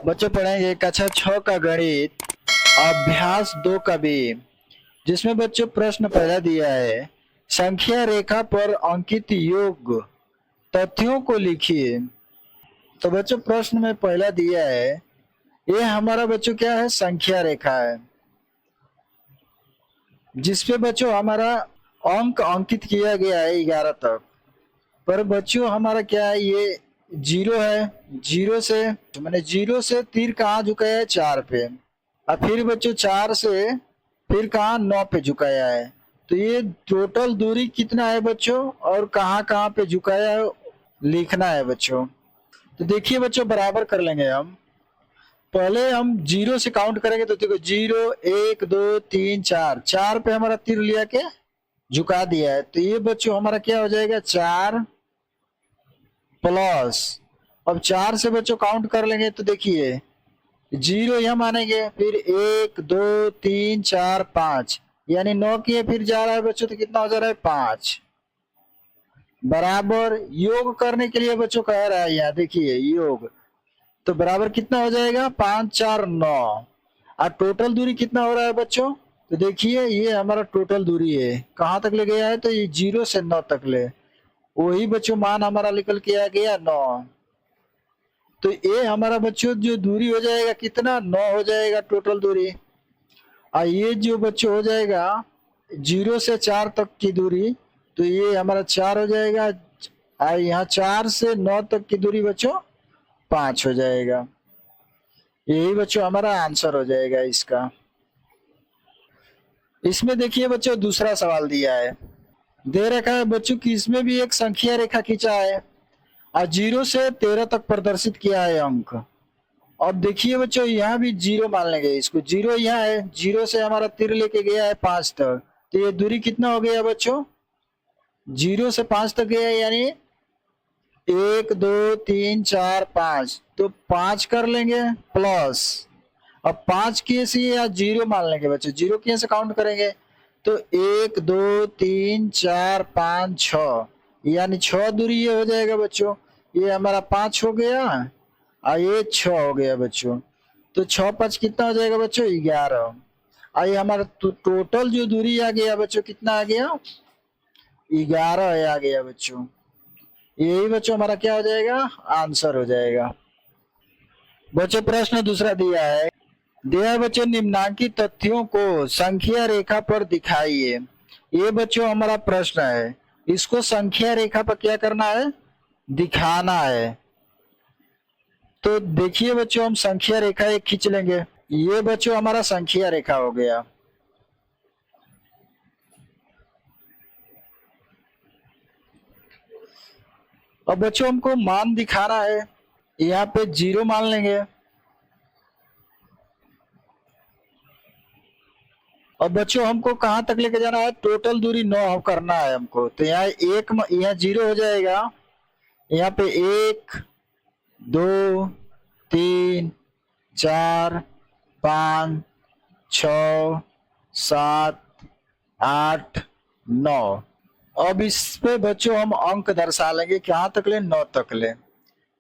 बच्चों पढ़ेंगे कक्षा 6 का गणित अभ्यास 2 का बी, जिसमें बच्चों प्रश्न पहला दिया है, संख्या रेखा पर अंकित योग तथ्यों को लिखिए। तो बच्चों प्रश्न में पहला दिया है, ये हमारा बच्चों क्या है, संख्या रेखा है, जिसपे बच्चों हमारा अंक अंकित किया गया है 11 तक। पर बच्चों हमारा क्या है, ये जीरो है, जीरो से मैंने जीरो से तीर कहाँ झुकाया है, 4 पे, और फिर बच्चों 4 से फिर कहाँ 9 पे झुकाया है। तो ये टोटल दूरी कितना है बच्चों, और कहाँ कहाँ पे झुकाया है लिखना है बच्चों। तो देखिए बच्चों, बराबर कर लेंगे हम। पहले हम जीरो से काउंट करेंगे, तो देखो 0 1 2 3 4, 4 पे हमारा तीर लिया के झुका दिया है। तो ये बच्चों हमारा क्या हो जाएगा, 4 प्लस, अब 4 से बच्चों काउंट कर लेंगे, तो देखिए 0 यहां मानेंगे, फिर 1 2 3 4 5, यानी 9 किए फिर जा रहा है बच्चों, तो कितना हो जा रहा है, 5 बराबर। योग करने के लिए बच्चों कह रहा है यहाँ, देखिए योग, तो बराबर कितना हो जाएगा, 5 4 9। और टोटल दूरी कितना हो रहा है बच्चों, तो देखिए ये हमारा टोटल दूरी है, कहाँ तक ले गया है, तो ये 0 से 9 तक ले, वही बच्चों मान हमारा निकल के आ गया 9। तो ये हमारा बच्चों जो दूरी हो जाएगा कितना, 9 हो जाएगा टोटल दूरी। और ये जो बच्चों हो जाएगा 0 से 4 तक की दूरी, तो ये हमारा 4 हो जाएगा, और यहाँ 4 से 9 तक की दूरी बच्चों 5 हो जाएगा। यही बच्चों हमारा आंसर हो जाएगा इसका। इसमें देखिए बच्चों दूसरा सवाल दिया है, दे रखा है बच्चों कि इसमें भी एक संख्या रेखा खींचा है और 0 से 13 तक प्रदर्शित किया है अंक। अब देखिए बच्चों यहाँ भी 0 मान लेंगे इसको, 0 यहाँ है, 0 से हमारा तीर लेके गया है 5 तक, तो ये दूरी कितना हो गया बच्चों, 0 से 5 तक गया है, यानी 1 2 3 4 5, तो 5 कर लेंगे प्लस, अब 5 किए से या 0 मान लेंगे बच्चों, 0 किए से काउंट करेंगे, तो 1 2 3 4 5 6, यानी 6 दूरी ये हो जाएगा बच्चों, ये हमारा 5 हो गया और ये 6 हो गया बच्चों। तो 6 5 कितना हो जाएगा बच्चों, 11। और ये हमारा टोटल जो दूरी आ गया बच्चों, कितना आ गया, 11 आ गया बच्चों। यही बच्चों हमारा क्या हो जाएगा, आंसर हो जाएगा। बच्चों प्रश्न दूसरा दिया है, बच्चों निम्नांकित तथ्यों को संख्या रेखा पर दिखाइए। ये बच्चों हमारा प्रश्न है, इसको संख्या रेखा पर क्या करना है, दिखाना है। तो देखिए बच्चों हम संख्या रेखा एक खींच लेंगे, ये बच्चों हमारा संख्या रेखा हो गया। अब बच्चों हमको मान दिखाना है, यहाँ पे 0 मान लेंगे। और बच्चों हमको कहाँ तक लेके जाना है, टोटल दूरी 9 करना है हमको, तो यहाँ यहाँ 0 हो जाएगा, यहाँ पे 1 2 3 4 5 6 7 8 9। अब इस पे बच्चों हम अंक दर्शा लेंगे, कहाँ तक ले, 9 तक ले।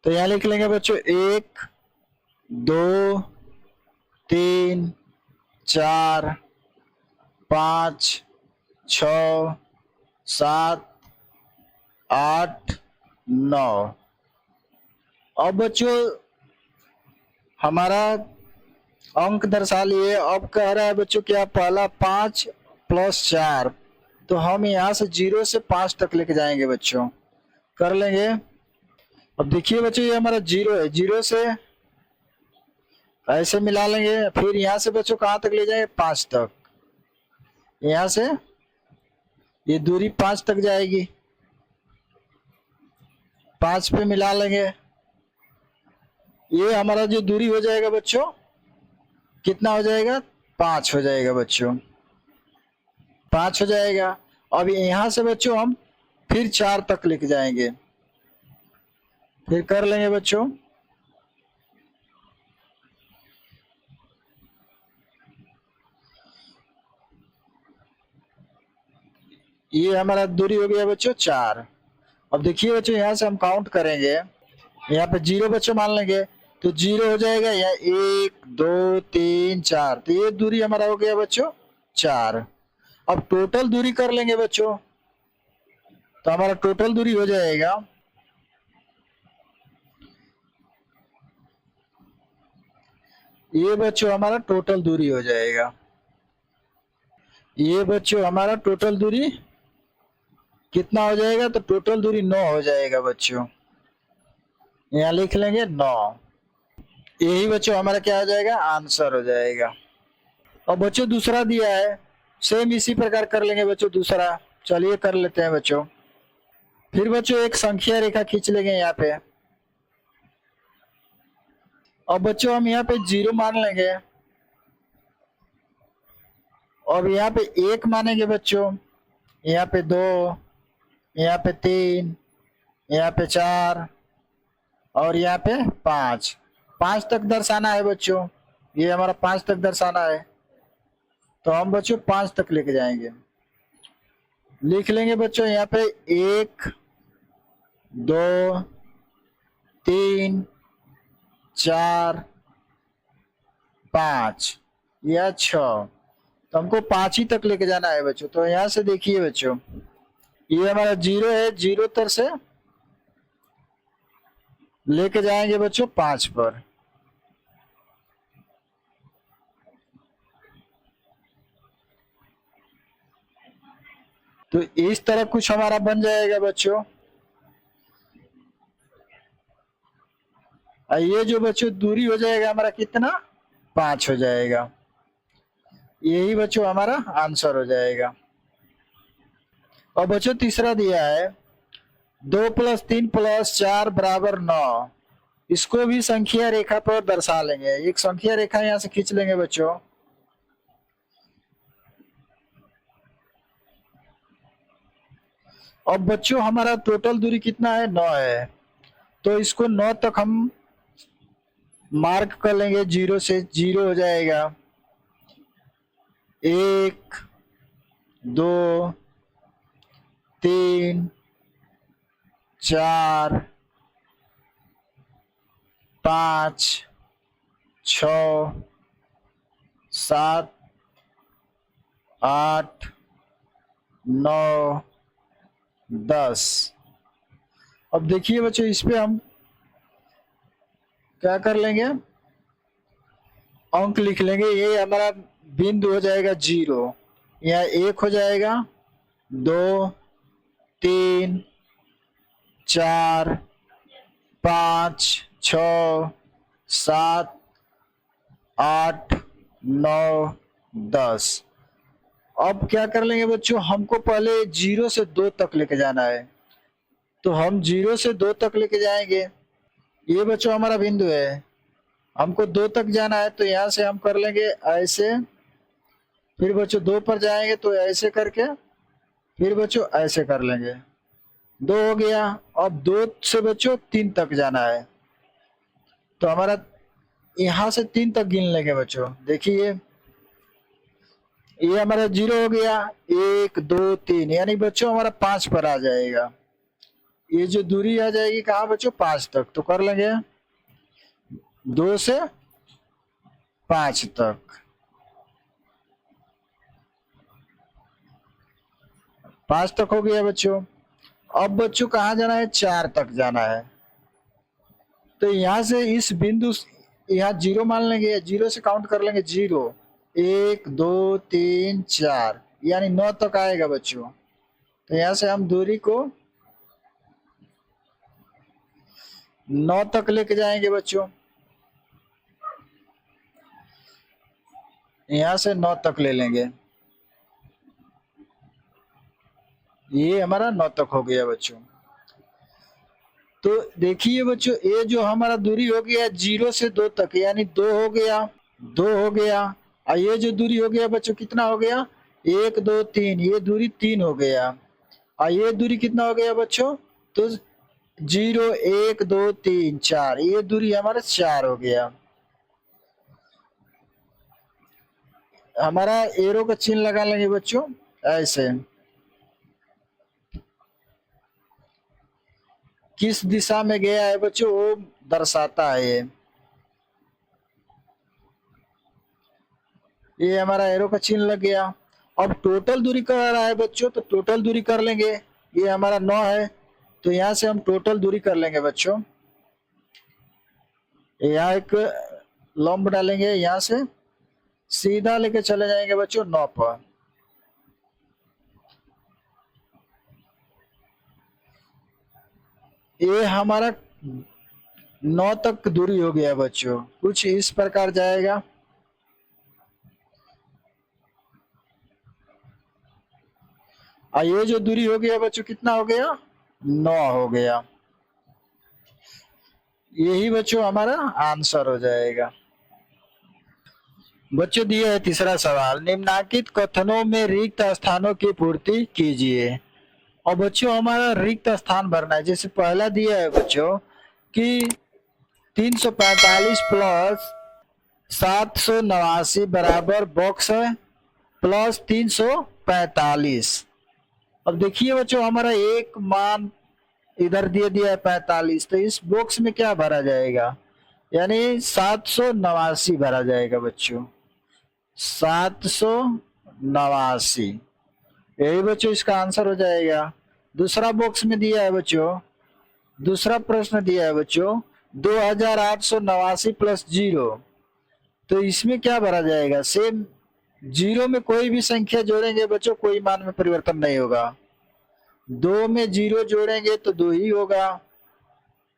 तो यहाँ लिख लेंगे बच्चों 1 2 3 4 5 6 7 8 9। अब बच्चों हमारा अंक दर्शा लिए। अब कह रहा है बच्चों क्या, पहला 5 + 4, तो हम यहाँ से 0 से 5 तक लेके जाएंगे बच्चों, कर लेंगे। अब देखिए बच्चों ये हमारा 0 है, 0 से ऐसे मिला लेंगे, फिर यहाँ से बच्चों कहाँ तक ले जाएंगे, 5 तक, यहाँ से ये दूरी 5 तक जाएगी, 5 पे मिला लेंगे, ये हमारा जो दूरी हो जाएगा बच्चों कितना हो जाएगा, 5 हो जाएगा बच्चों, 5 हो जाएगा। अब यहाँ से बच्चों हम फिर 4 तक लेके जाएंगे, फिर कर लेंगे बच्चों। ये हमारा दूरी हो गया बच्चों 4। अब देखिए बच्चों यहाँ से हम काउंट करेंगे, यहाँ पे 0 बच्चों मान लेंगे, तो 0 हो जाएगा। यहाँ 1 2 3 4, तो ये दूरी हमारा हो गया बच्चों 4। अब टोटल दूरी कर लेंगे बच्चों, तो हमारा टोटल दूरी हो जाएगा, ये बच्चों हमारा टोटल दूरी हो जाएगा। ये बच्चों हमारा टोटल दूरी कितना हो जाएगा, तो टोटल दूरी 9 हो जाएगा बच्चों। यहाँ लिख लेंगे 9। यही बच्चों हमारा क्या हो जाएगा, आंसर हो जाएगा। और बच्चों दूसरा दिया है, सेम इसी प्रकार कर लेंगे बच्चों दूसरा। चलिए कर लेते हैं बच्चों। फिर बच्चों एक संख्या रेखा खींच लेंगे यहाँ पे। और बच्चों हम यहाँ पे 0 मान लेंगे, और यहाँ पे 1 मानेंगे बच्चों, यहाँ पे 2, यहाँ पे 3, यहाँ पे 4, और यहाँ पे 5। 5 तक दर्शाना है बच्चों, ये हमारा 5 तक दर्शाना है, तो हम बच्चों 5 तक लेके जाएंगे। लिख लेंगे बच्चों यहाँ पे 1 2 3 4 5 या 6, तो हमको 5 ही तक लेके जाना है बच्चों। तो यहाँ से देखिए बच्चों, ये हमारा 0 है, 0 तक से लेके जाएंगे बच्चों 5 पर। तो इस तरह कुछ हमारा बन जाएगा बच्चों। ये जो बच्चों दूरी हो जाएगा हमारा कितना, 5 हो जाएगा। यही बच्चों हमारा आंसर हो जाएगा। और बच्चों तीसरा दिया है 2 + 3 + 4 = 9। इसको भी संख्या रेखा पर दर्शा लेंगे। एक संख्या रेखा यहाँ से खींच लेंगे बच्चों। अब बच्चों हमारा टोटल दूरी कितना है, 9 है, तो इसको 9 तक हम मार्क कर लेंगे 0 से। 0 हो जाएगा, 1 2 3 4 5 6 7 8 9 10। अब देखिए बच्चों, इस पे हम क्या कर लेंगे, अंक लिख लेंगे। ये हमारा बिंदु हो जाएगा 0। यहाँ 1 हो जाएगा, 2 3 4 5 6 7 8 9 10। अब क्या कर लेंगे बच्चों, हमको पहले 0 से 2 तक लेके जाना है, तो हम 0 से 2 तक लेके जाएंगे। ये बच्चों हमारा बिंदु है, हमको 2 तक जाना है, तो यहाँ से हम कर लेंगे ऐसे। फिर बच्चों 2 पर जाएंगे तो ऐसे करके, फिर बच्चों ऐसे कर लेंगे। 2 हो गया। अब 2 से बच्चों 3 तक जाना है, तो हमारा यहाँ से 3 तक गिन लेंगे बच्चों। देखिए ये हमारा 0 हो गया, 1 2 3, यानी बच्चों हमारा 5 पर आ जाएगा। ये जो दूरी आ जाएगी कहाँ बच्चों, 5 तक। तो कर लेंगे 2 से 5 तक, 5 तक हो गया बच्चों। अब बच्चों कहाँ जाना है, 4 तक जाना है, तो यहाँ से इस बिंदु, यहाँ 0 मान लेंगे, 0 से काउंट कर लेंगे 0 1 2 3 4, यानी 9 तक आएगा बच्चों। तो यहाँ से हम दूरी को 9 तक लेके जाएंगे बच्चों। यहाँ से 9 तक ले लेंगे, ये हमारा 9 तक हो गया बच्चों। तो देखिए बच्चों, ये जो हमारा दूरी हो गया 0 से 2 तक, यानी 2 हो गया, 2 हो गया। और ये जो दूरी हो गया बच्चों कितना हो गया, 1 2 3, ये दूरी 3 हो गया। और ये दूरी कितना हो गया बच्चों, तो 0 1 2 3 4, ये दूरी हमारा 4 हो गया। हमारा एरो का चिन्ह लगा लेंगे बच्चों ऐसे, किस दिशा में गया है बच्चों वो दर्शाता है ये। ये हमारा एरो का चिन्ह लग गया। अब टोटल दूरी कर रहा है बच्चों, तो टोटल दूरी कर लेंगे। ये हमारा 9 है, तो यहाँ से हम टोटल दूरी कर लेंगे बच्चों। यहाँ एक लंब डालेंगे, यहाँ से सीधा लेके चले जाएंगे बच्चों 9 पर। ये हमारा 9 तक दूरी हो गया बच्चों, कुछ इस प्रकार जाएगा। ये जो दूरी हो गया बच्चों कितना हो गया, 9 हो गया। यही बच्चों हमारा आंसर हो जाएगा। बच्चों दिया है तीसरा सवाल, निम्नलिखित कथनों में रिक्त स्थानों की पूर्ति कीजिए। और बच्चों हमारा रिक्त स्थान भरना है। जैसे पहला दिया है बच्चों कि 345 प्लस 789 बराबर बॉक्स है प्लस 345। अब देखिए बच्चों हमारा एक मान इधर दे दिया है 45, तो इस बॉक्स में क्या भरा जाएगा, यानी 789 भरा जाएगा बच्चों, 789। यही बच्चों इसका आंसर हो जाएगा। दूसरा बॉक्स में दिया है बच्चों, दूसरा प्रश्न दिया है बच्चों 2889 प्लस 0, तो इसमें क्या भरा जाएगा, सेम जीरो में कोई भी संख्या जोड़ेंगे बच्चों कोई मान में परिवर्तन नहीं होगा। 2 में 0 जोड़ेंगे तो 2 ही होगा।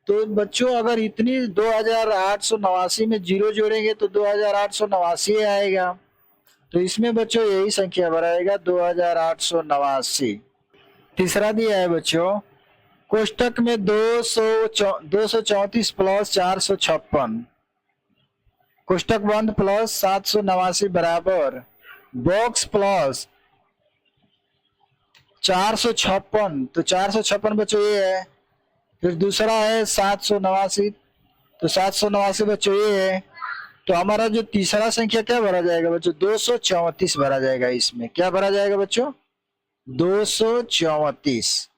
तो बच्चों अगर इतनी 2889 में 0 जोड़ेंगे तो 2889 आएगा। तो इसमें बच्चों यही संख्या भराएगा 2889। तीसरा दिया है बच्चों कोष्टक में 234 प्लस 456 कोष्टक बंद प्लस 789 बराबर बॉक्स प्लस 456, तो 456 बच्चों ये है। फिर दूसरा है 789, तो 789 बच्चों ये है। तो हमारा जो तीसरा संख्या क्या भरा जाएगा बच्चों, 234 भरा जाएगा। इसमें क्या भरा जाएगा बच्चों, 234।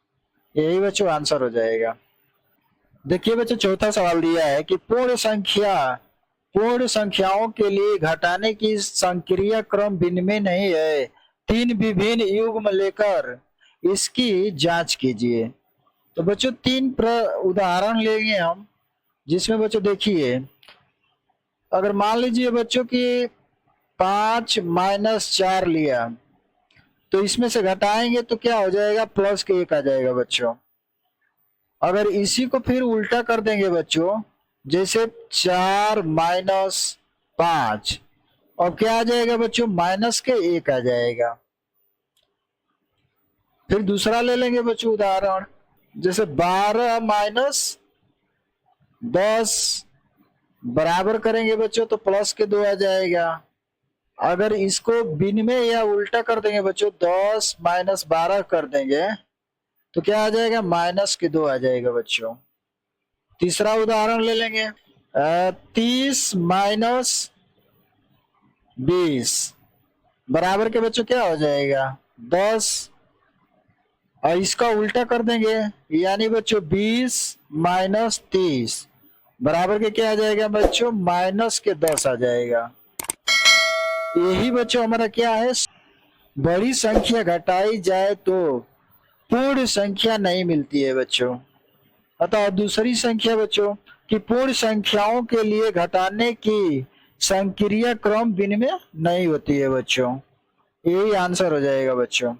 यही बच्चों आंसर हो जाएगा। देखिए बच्चों चौथा सवाल दिया है कि पूर्ण संख्याओं के लिए घटाने की संक्रिया क्रम भिन्न नहीं है, 3 विभिन्न युग्म लेकर इसकी जांच कीजिए। तो बच्चों 3 उदाहरण लेंगे हम, जिसमें बच्चों देखिए अगर मान लीजिए बच्चों कि 5 माइनस 4 लिया, तो इसमें से घटाएंगे तो क्या हो जाएगा, प्लस के 1 आ जाएगा बच्चों। अगर इसी को फिर उल्टा कर देंगे बच्चों, जैसे 4 माइनस 5, और क्या आ जाएगा बच्चों, माइनस के 1 आ जाएगा। फिर दूसरा ले लेंगे बच्चों उदाहरण, जैसे 12 माइनस 10 बराबर करेंगे बच्चों तो प्लस के 2 आ जाएगा। अगर इसको विनिमय या उल्टा कर देंगे बच्चों, 10 माइनस 12 कर देंगे तो क्या आ जाएगा, माइनस के 2 आ जाएगा बच्चों। तीसरा उदाहरण ले लेंगे, 30 माइनस 20 बराबर के बच्चों क्या हो जाएगा, 10। और इसका उल्टा कर देंगे, यानी बच्चों 20 माइनस 30 बराबर के क्या आ जाएगा बच्चों, माइनस के 10 आ जाएगा। यही बच्चों हमारा क्या है, बड़ी संख्या घटाई जाए तो पूर्ण संख्या नहीं मिलती है बच्चों। अतः दूसरी संख्या बच्चों कि पूर्ण संख्याओं के लिए घटाने की संक्रिया क्रम विनिमय नहीं होती है बच्चों। यही आंसर हो जाएगा बच्चों।